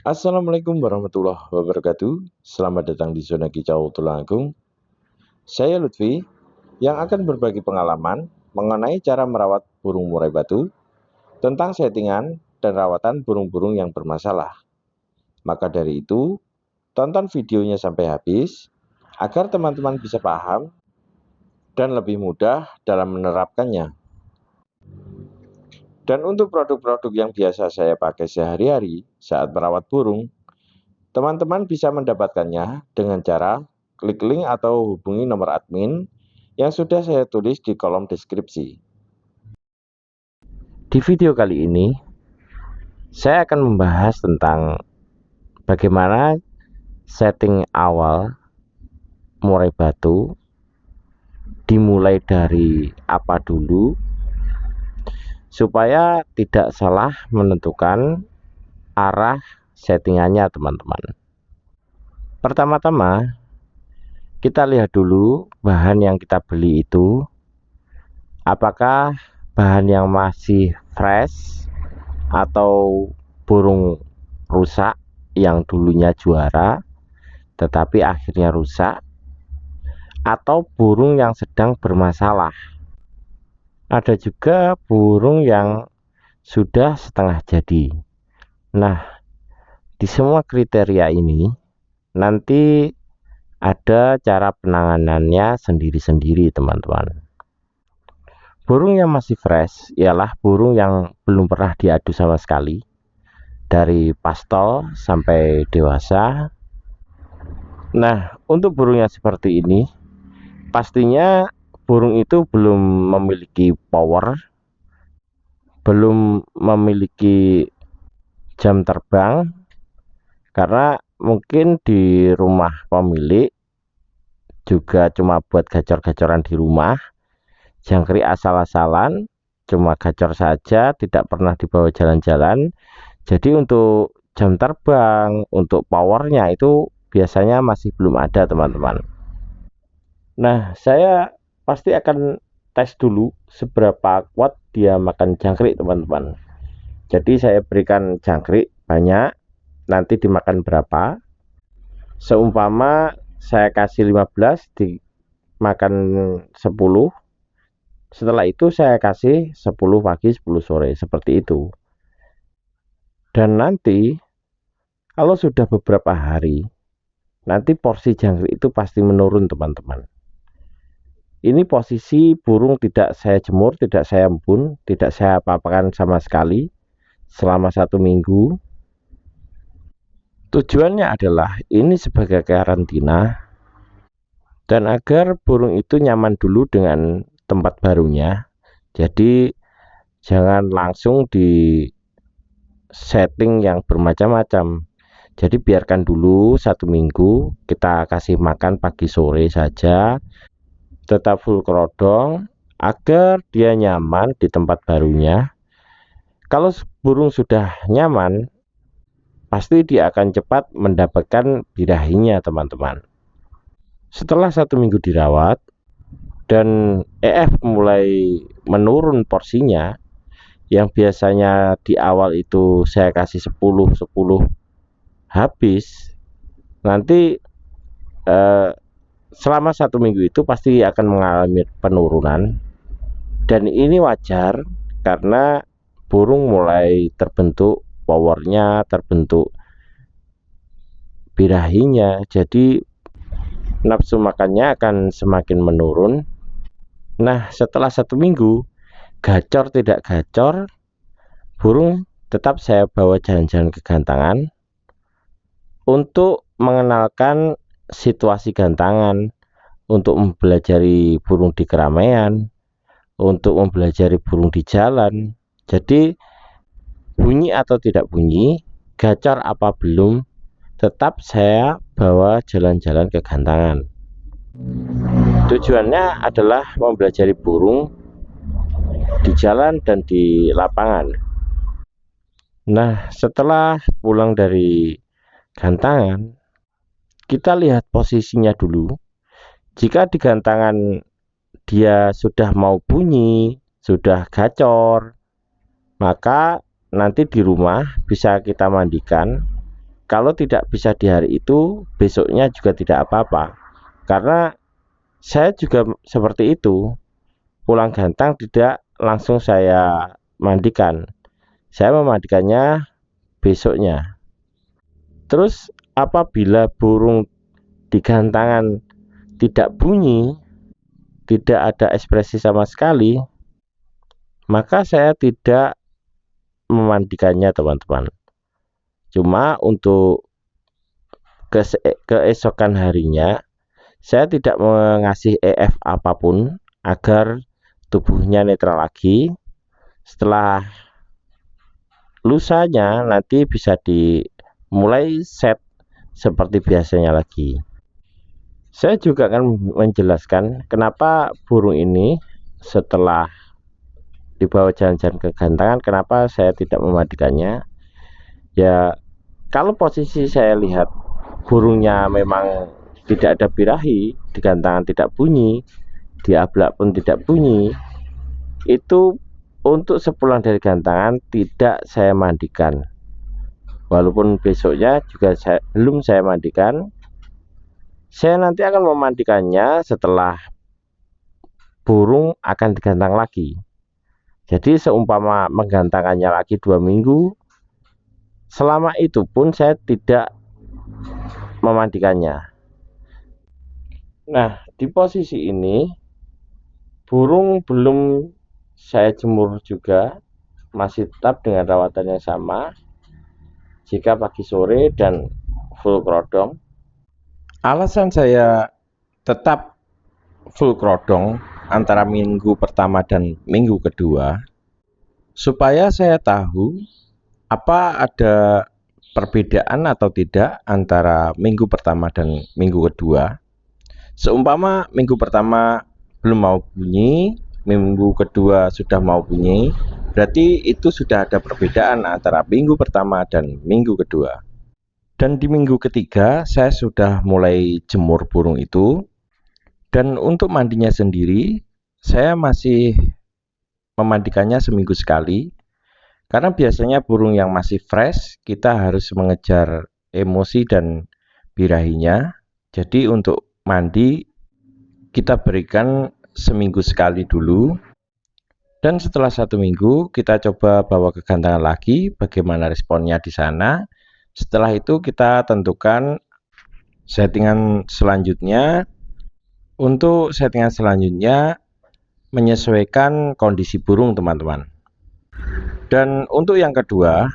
Assalamualaikum warahmatullahi wabarakatuh. Selamat datang di zona kicau Tulungagung. Saya Lutfi yang akan berbagi pengalaman mengenai cara merawat burung murai batu, tentang settingan dan rawatan burung-burung yang bermasalah. Maka dari itu, tonton videonya sampai habis agar teman-teman bisa paham dan lebih mudah dalam menerapkannya. Dan untuk produk-produk yang biasa saya pakai sehari-hari saat merawat burung, teman-teman bisa mendapatkannya dengan cara klik link atau hubungi nomor admin yang sudah saya tulis di kolom deskripsi. Di video kali ini, saya akan membahas tentang bagaimana setting awal murai batu, dimulai dari apa dulu, supaya tidak salah menentukan arah settingannya teman-teman. Pertama-tama, kita lihat dulu bahan yang kita beli itu apakah bahan yang masih fresh atau burung rusak yang dulunya juara tetapi akhirnya rusak, atau burung yang sedang bermasalah. Ada juga burung yang sudah setengah jadi. Nah, di semua kriteria ini nanti ada cara penanganannya sendiri-sendiri teman-teman. Burung yang masih fresh ialah burung yang belum pernah diadu sama sekali, dari pastol sampai dewasa. Nah, untuk burung yang seperti ini, pastinya burung itu belum memiliki power, belum memiliki jam terbang, karena mungkin di rumah pemilik juga cuma buat gacor-gacoran di rumah, jangkrik asal-asalan, cuma gacor saja, tidak pernah dibawa jalan-jalan. Jadi untuk jam terbang, untuk powernya itu biasanya masih belum ada teman-teman. Nah, saya pasti akan tes dulu seberapa kuat dia makan jangkrik teman-teman. Jadi saya berikan jangkrik banyak, nanti dimakan berapa. Seumpama saya kasih 15, dimakan 10. Setelah itu saya kasih 10 pagi 10 sore, seperti itu. Dan nanti kalau sudah beberapa hari, nanti porsi jangkrik itu pasti menurun teman-teman. Ini posisi burung tidak saya jemur, tidak saya embun, tidak saya apa-apakan sama sekali selama 1 minggu. Tujuannya adalah ini sebagai karantina dan agar burung itu nyaman dulu dengan tempat barunya. Jadi jangan langsung di setting yang bermacam-macam. Jadi biarkan dulu 1 minggu, kita kasih makan pagi sore saja, tetap full kerodong agar dia nyaman di tempat barunya. Kalau burung sudah nyaman, pasti dia akan cepat mendapatkan birahinya teman-teman. Setelah 1 minggu dirawat dan EF mulai menurun porsinya, yang biasanya di awal itu saya kasih 10 habis, nanti selama 1 minggu itu pasti akan mengalami penurunan. Dan ini wajar karena burung mulai terbentuk powernya, terbentuk birahinya, jadi nafsu makannya akan semakin menurun. Nah, setelah 1 minggu, gacor tidak gacor, burung tetap saya bawa jalan-jalan ke gantangan untuk mengenalkan situasi gantangan, untuk mempelajari burung di keramaian, untuk mempelajari burung di jalan. Jadi bunyi atau tidak bunyi, gacor apa belum, tetap saya bawa jalan-jalan ke gantangan. Tujuannya adalah mempelajari burung di jalan dan di lapangan. Nah, setelah pulang dari gantangan, kita lihat posisinya dulu. Jika di gantangan dia sudah mau bunyi, sudah gacor, maka nanti di rumah bisa kita mandikan kalau tidak bisa di hari itu, besoknya juga tidak apa-apa. Karena saya juga seperti itu. Pulang gantang tidak langsung saya mandikan. Saya memandikannya besoknya. Terus apabila burung di gantangan tidak bunyi, tidak ada ekspresi sama sekali, maka saya tidak memandikannya, teman-teman. Cuma untuk keesokan harinya, saya tidak mengasih EF apapun agar tubuhnya netral lagi. Setelah lusanya nanti bisa dimulai set seperti biasanya lagi. Saya juga akan menjelaskan kenapa burung ini setelah dibawa jalan-jalan ke gantangan, kenapa saya tidak memandikannya. Ya, kalau posisi saya lihat burungnya memang tidak ada birahi, di gantangan tidak bunyi, di ablak pun tidak bunyi, itu untuk sepulang dari gantangan tidak saya mandikan. Walaupun besoknya juga belum saya mandikan. Saya nanti akan memandikannya setelah burung akan digantang lagi. Jadi seumpama menggantangannya lagi 2 minggu, selama itu pun saya tidak memandikannya. Nah, di posisi ini burung belum saya jemur juga, masih tetap dengan rawatan yang sama. Jika pagi sore dan full kerodong. Alasan saya tetap full kerodong antara minggu pertama dan minggu kedua, supaya saya tahu apa ada perbedaan atau tidak antara minggu pertama dan minggu kedua. Seumpama minggu pertama belum mau bunyi, minggu kedua sudah mau bunyi, berarti itu sudah ada perbedaan antara minggu pertama dan minggu kedua. Dan di minggu ketiga saya sudah mulai jemur burung itu. Dan untuk mandinya sendiri, saya masih memandikannya seminggu sekali. Karena biasanya burung yang masih fresh, kita harus mengejar emosi dan birahinya. Jadi untuk mandi, kita berikan seminggu sekali dulu. Dan setelah 1 minggu, kita coba bawa ke gantangan lagi, bagaimana responnya di sana. Setelah itu kita tentukan settingan selanjutnya. Untuk settingan selanjutnya menyesuaikan kondisi burung, teman-teman. Dan untuk yang kedua,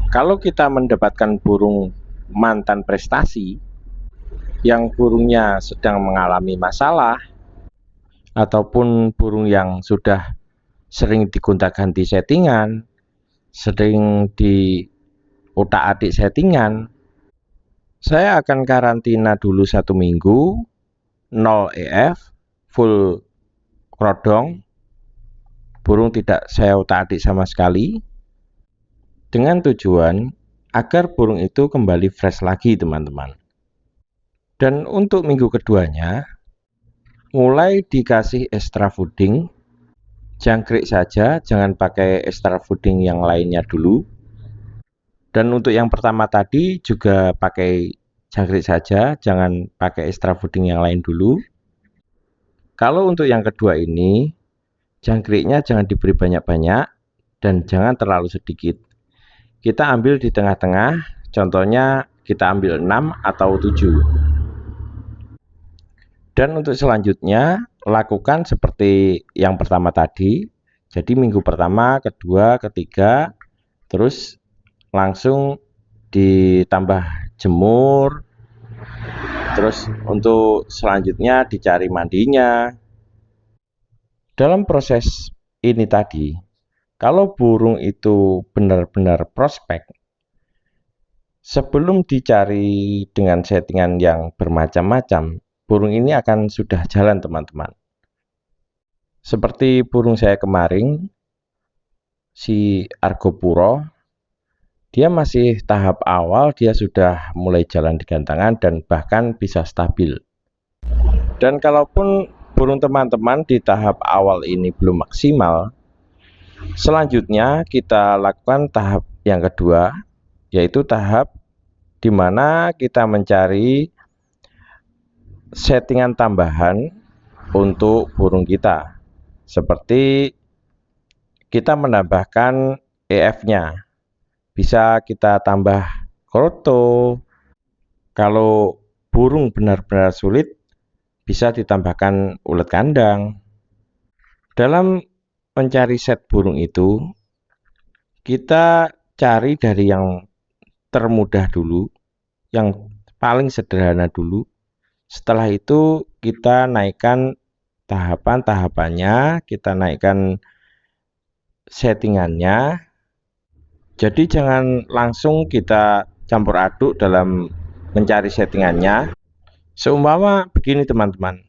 kalau kita mendapatkan burung mantan prestasi yang burungnya sedang mengalami masalah, ataupun burung yang sudah sering digonta-ganti settingan, sering di utak-atik settingan, saya akan karantina dulu 1 minggu, 0 EF, full kerodong, burung tidak saya utak-atik sama sekali, dengan tujuan agar burung itu kembali fresh lagi, teman-teman. Dan untuk minggu keduanya, mulai dikasih extra fooding, jangkrik saja, jangan pakai extra fooding yang lainnya dulu. Dan untuk yang pertama tadi juga pakai jangkrik saja, jangan pakai extra fooding yang lain dulu. Kalau untuk yang kedua ini, jangkriknya jangan diberi banyak-banyak dan jangan terlalu sedikit. Kita ambil di tengah-tengah, contohnya kita ambil 6 atau 7. Dan untuk selanjutnya, lakukan seperti yang pertama tadi. Jadi minggu pertama, kedua, ketiga, terus langsung ditambah jemur. Terus untuk selanjutnya dicari mandinya. Dalam proses ini tadi, kalau burung itu benar-benar prospek, sebelum dicari dengan settingan yang bermacam-macam, burung ini akan sudah jalan, teman-teman. Seperti burung saya kemarin, si Argopuro, dia masih tahap awal, dia sudah mulai jalan di gantangan dan bahkan bisa stabil. Dan kalaupun burung teman-teman di tahap awal ini belum maksimal, selanjutnya kita lakukan tahap yang kedua, yaitu tahap di mana kita mencari settingan tambahan untuk burung kita, seperti kita menambahkan EF-nya, bisa kita tambah kroto. Kalau burung benar-benar sulit, bisa ditambahkan ulet kandang. Dalam mencari set burung itu, kita cari dari yang termudah dulu, yang paling sederhana dulu. Setelah itu kita naikkan tahapan-tahapannya, kita naikkan settingannya. Jadi jangan langsung kita campur aduk dalam mencari settingannya. Seumpama begini teman-teman,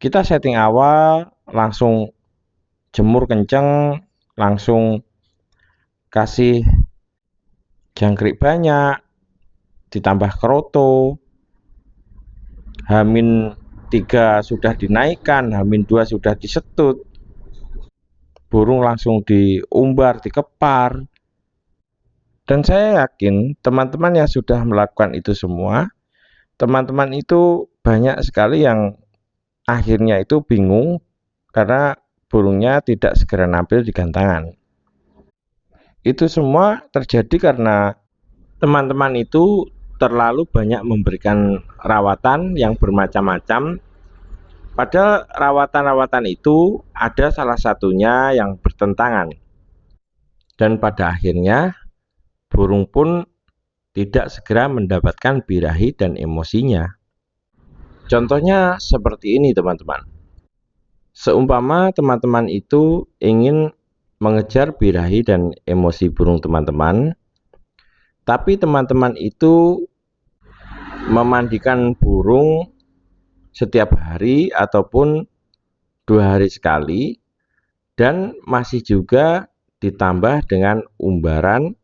kita setting awal langsung jemur kenceng, langsung kasih jangkrik banyak, ditambah kroto, H-3 sudah dinaikkan, H-2 sudah disetut, burung langsung diumbar, dikepar. Dan saya yakin teman-teman yang sudah melakukan itu semua, teman-teman itu banyak sekali yang akhirnya itu bingung karena burungnya tidak segera nampil di gantangan. Itu semua terjadi karena teman-teman itu terlalu banyak memberikan rawatan yang bermacam-macam. Padahal rawatan-rawatan itu ada salah satunya yang bertentangan. Dan pada akhirnya burung pun tidak segera mendapatkan birahi dan emosinya. Contohnya seperti ini teman-teman. Seumpama teman-teman itu ingin mengejar birahi dan emosi burung teman-teman, tapi teman-teman itu memandikan burung setiap hari ataupun 2 hari sekali, dan masih juga ditambah dengan umbaran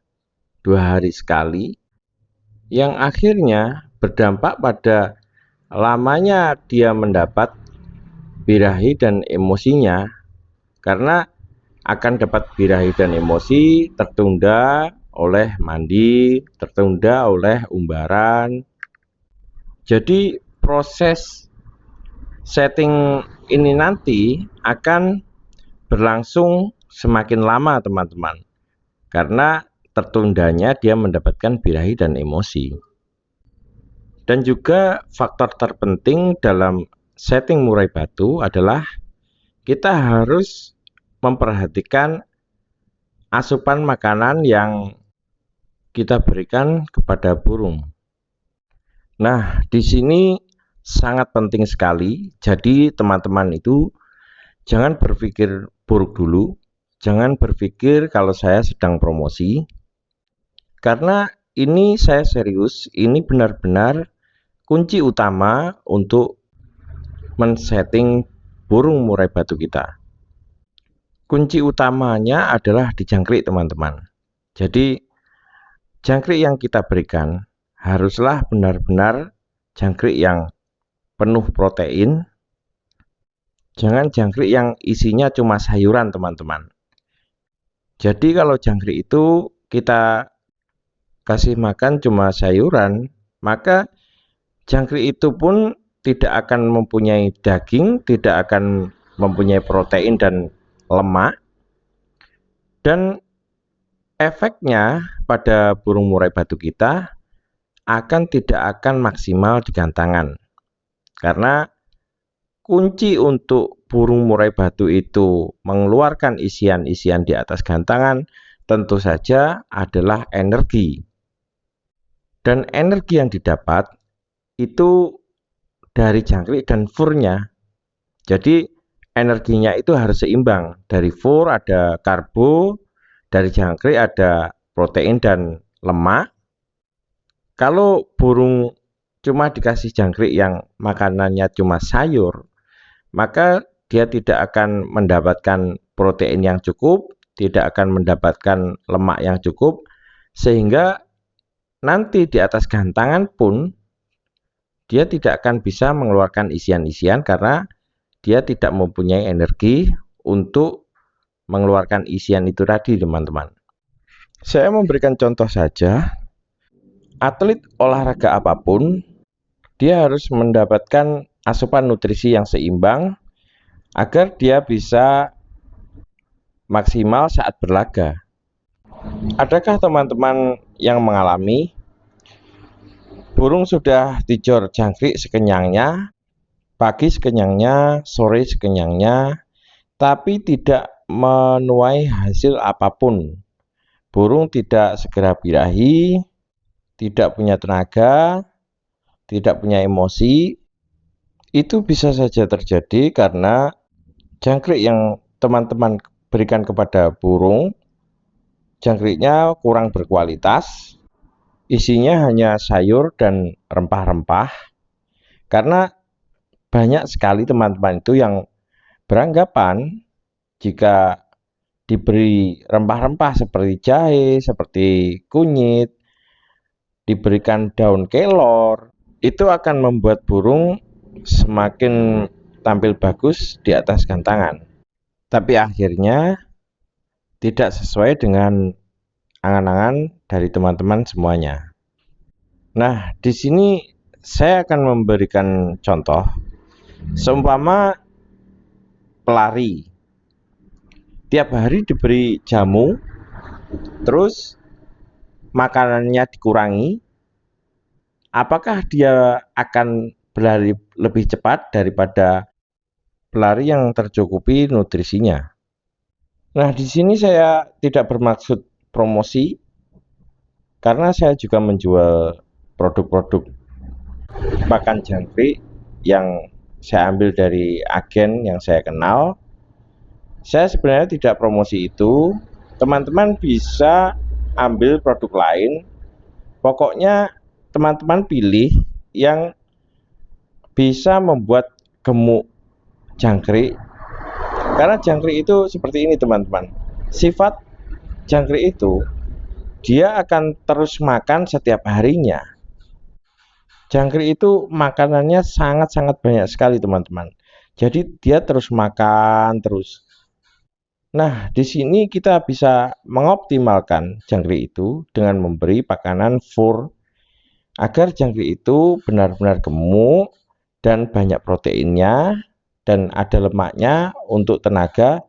2 hari sekali, yang akhirnya berdampak pada lamanya dia mendapat birahi dan emosinya, karena akan dapat birahi dan emosi tertunda oleh mandi, tertunda oleh umbaran. Jadi proses setting ini nanti akan berlangsung semakin lama teman-teman, karena tertundanya dia mendapatkan birahi dan emosi. Dan juga faktor terpenting dalam setting murai batu adalah kita harus memperhatikan asupan makanan yang kita berikan kepada burung. Nah, di sini sangat penting sekali. Jadi teman-teman itu jangan berpikir buruk dulu, jangan berpikir kalau saya sedang promosi, karena ini saya serius, ini benar-benar kunci utama untuk men-setting burung murai batu kita. Kunci utamanya adalah di jangkrik teman-teman. Jadi jangkrik yang kita berikan haruslah benar-benar jangkrik yang penuh protein. Jangan jangkrik yang isinya cuma sayuran teman-teman. Jadi kalau jangkrik itu kita kasih makan cuma sayuran, maka jangkrik itu pun tidak akan mempunyai daging, tidak akan mempunyai protein dan lemak, dan efeknya pada burung murai batu kita tidak akan maksimal di gantangan. Karena kunci untuk burung murai batu itu mengeluarkan isian-isian di atas gantangan tentu saja adalah energi. Dan energi yang didapat itu dari jangkrik dan furnya. Jadi energinya itu harus seimbang. Dari fur ada karbo, dari jangkrik ada protein dan lemak. Kalau burung cuma dikasih jangkrik yang makanannya cuma sayur, maka dia tidak akan mendapatkan protein yang cukup, tidak akan mendapatkan lemak yang cukup, sehingga nanti di atas gantangan pun dia tidak akan bisa mengeluarkan isian-isian karena dia tidak mempunyai energi untuk mengeluarkan isian itu tadi teman-teman. Saya memberikan contoh saja. atlet olahraga apapun, dia harus mendapatkan asupan nutrisi yang seimbang agar dia bisa maksimal saat berlaga. Adakah teman-teman yang mengalami burung sudah dijor jangkrik sekenyangnya, pagi sekenyangnya, sore sekenyangnya, tapi tidak menuai hasil apapun? Burung tidak segera birahi, tidak punya tenaga, tidak punya emosi. Itu bisa saja terjadi karena jangkrik yang teman-teman berikan kepada burung, jangkriknya kurang berkualitas, isinya hanya sayur dan rempah-rempah. Karena banyak sekali teman-teman itu yang beranggapan jika diberi rempah-rempah seperti jahe, seperti kunyit, diberikan daun kelor, itu akan membuat burung semakin tampil bagus di atas gantangan. Tapi akhirnya tidak sesuai dengan angan-angan dari teman-teman semuanya. Nah, di sini saya akan memberikan contoh. Seumpama pelari, tiap hari diberi jamu, terus makanannya dikurangi, apakah dia akan berlari lebih cepat daripada pelari yang tercukupi nutrisinya? Nah, di sini saya tidak bermaksud promosi, karena saya juga menjual produk-produk pakan jangkrik yang saya ambil dari agen yang saya kenal. Saya sebenarnya tidak promosi itu. Teman-teman bisa ambil produk lain. Pokoknya teman-teman pilih yang bisa membuat gemuk jangkrik. Karena jangkrik itu seperti ini teman-teman. Sifat jangkrik itu dia akan terus makan setiap harinya. Jangkrik itu makanannya sangat-sangat banyak sekali teman-teman. Jadi dia terus makan terus. Nah, di sini kita bisa mengoptimalkan jangkrik itu dengan memberi makanan fur agar jangkrik itu benar-benar gemuk dan banyak proteinnya dan ada lemaknya untuk tenaga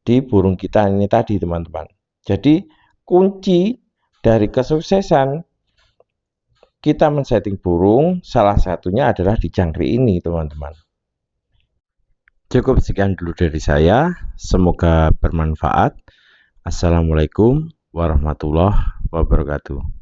di burung kita ini tadi teman-teman. Jadi kunci dari kesuksesan kita men-setting burung salah satunya adalah di jangkrik ini teman-teman. Cukup sekian dulu dari saya, semoga bermanfaat. Assalamualaikum warahmatullahi wabarakatuh.